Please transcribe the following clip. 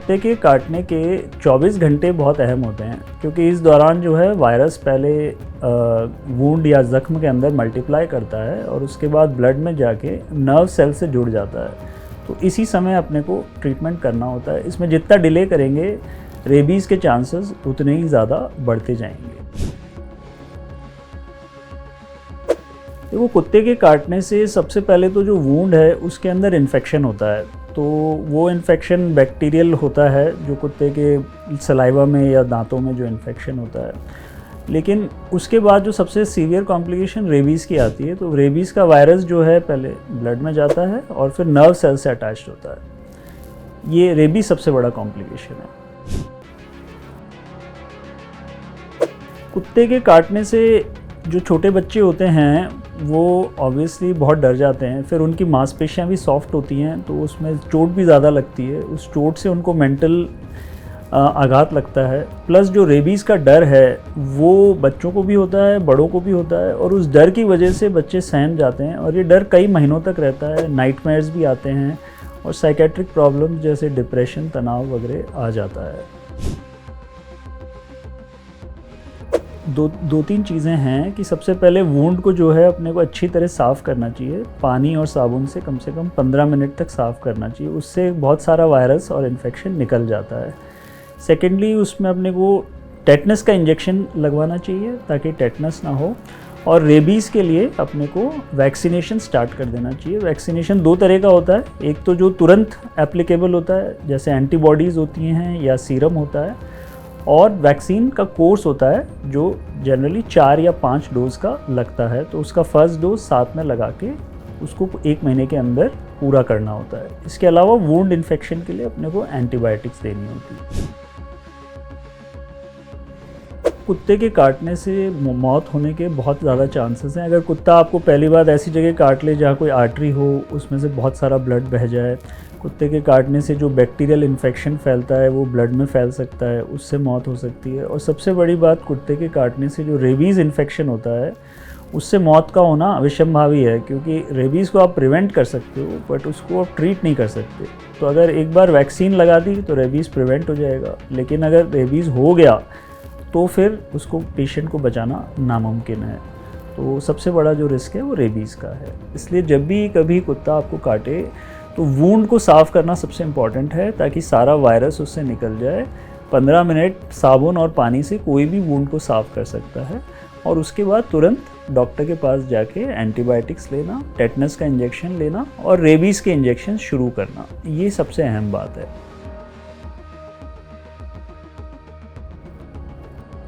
कुत्ते के काटने के 24 घंटे बहुत अहम होते हैं, क्योंकि इस दौरान जो है वायरस पहले वुंड या ज़ख्म के अंदर मल्टीप्लाई करता है और उसके बाद ब्लड में जाके नर्व सेल से जुड़ जाता है। तो इसी समय अपने को ट्रीटमेंट करना होता है। इसमें जितना डिले करेंगे रेबीज़ के चांसेस उतने ही ज़्यादा बढ़ते जाएंगे। देखो, कुत्ते के काटने से सबसे पहले तो जो वुंड है उसके अंदर इन्फेक्शन होता है। तो वो इन्फेक्शन बैक्टीरियल होता है, जो कुत्ते के सलाइवा में या दांतों में जो इन्फेक्शन होता है। लेकिन उसके बाद जो सबसे सीवियर कॉम्प्लिकेशन रेबीज़ की आती है। तो रेबीज़ का वायरस जो है पहले ब्लड में जाता है और फिर नर्व सेल से अटैच्ड होता है। ये रेबीज़ सबसे बड़ा कॉम्प्लिकेशन है। कुत्ते के काटने से जो छोटे बच्चे होते हैं वो ऑब्वियसली बहुत डर जाते हैं। फिर उनकी मांसपेशियां भी सॉफ्ट होती हैं, तो उसमें चोट भी ज़्यादा लगती है। उस चोट से उनको मेंटल आघात लगता है। प्लस जो रेबीज़ का डर है वो बच्चों को भी होता है, बड़ों को भी होता है, और उस डर की वजह से बच्चे सहम जाते हैं और ये डर कई महीनों तक रहता है। नाइटमेयर्स भी आते हैं और साइकेट्रिक प्रॉब्लम जैसे डिप्रेशन, तनाव वगैरह आ जाता है। दो तीन चीज़ें हैं कि सबसे पहले वुंड को जो है अपने को अच्छी तरह साफ़ करना चाहिए। पानी और साबुन से कम 15 मिनट तक साफ़ करना चाहिए। उससे बहुत सारा वायरस और इन्फेक्शन निकल जाता है। सेकेंडली, उसमें अपने को टेटनस का इंजेक्शन लगवाना चाहिए ताकि टेटनस ना हो। और रेबीज़ के लिए अपने को वैक्सीनेशन स्टार्ट कर देना चाहिए। वैक्सीनेशन दो तरह का होता है। एक तो जो तुरंत एप्लीकेबल होता है, जैसे एंटीबॉडीज़ होती हैं या सीरम होता है, और वैक्सीन का कोर्स होता है जो जनरली 4 या 5 डोज का लगता है। तो उसका फर्स्ट डोज साथ में लगा के उसको 1 महीने के अंदर पूरा करना होता है। इसके अलावा वुंड इन्फेक्शन के लिए अपने को एंटीबायोटिक्स देनी होती है। कुत्ते के काटने से मौत होने के बहुत ज़्यादा चांसेस हैं। अगर कुत्ता आपको पहली बार ऐसी जगह काट ले जहाँ कोई आर्टरी हो, उसमें से बहुत सारा ब्लड बह जाए। कुत्ते के काटने से जो बैक्टीरियल इन्फेक्शन फैलता है वो ब्लड में फैल सकता है, उससे मौत हो सकती है। और सबसे बड़ी बात, कुत्ते के काटने से जो रेबीज़ इन्फेक्शन होता है उससे मौत का होना अविसंभावी है, क्योंकि रेबीज़ को आप प्रिवेंट कर सकते हो बट उसको आप ट्रीट नहीं कर सकते। तो अगर एक बार वैक्सीन लगा दी तो रेबीज़ प्रिवेंट हो जाएगा, लेकिन अगर रेबीज़ हो गया तो फिर उसको पेशेंट को बचाना नामुमकिन है। तो सबसे बड़ा जो रिस्क है वो रेबीज़ का है। इसलिए जब भी कभी कुत्ता आपको काटे तो वुंड को साफ़ करना सबसे इम्पॉर्टेंट है, ताकि सारा वायरस उससे निकल जाए। 15 मिनट साबुन और पानी से कोई भी वुंड को साफ़ कर सकता है। और उसके बाद तुरंत डॉक्टर के पास जाके एंटीबायोटिक्स लेना, टेटनस का इंजेक्शन लेना और रेबीज़ के इंजेक्शन शुरू करना, ये सबसे अहम बात है।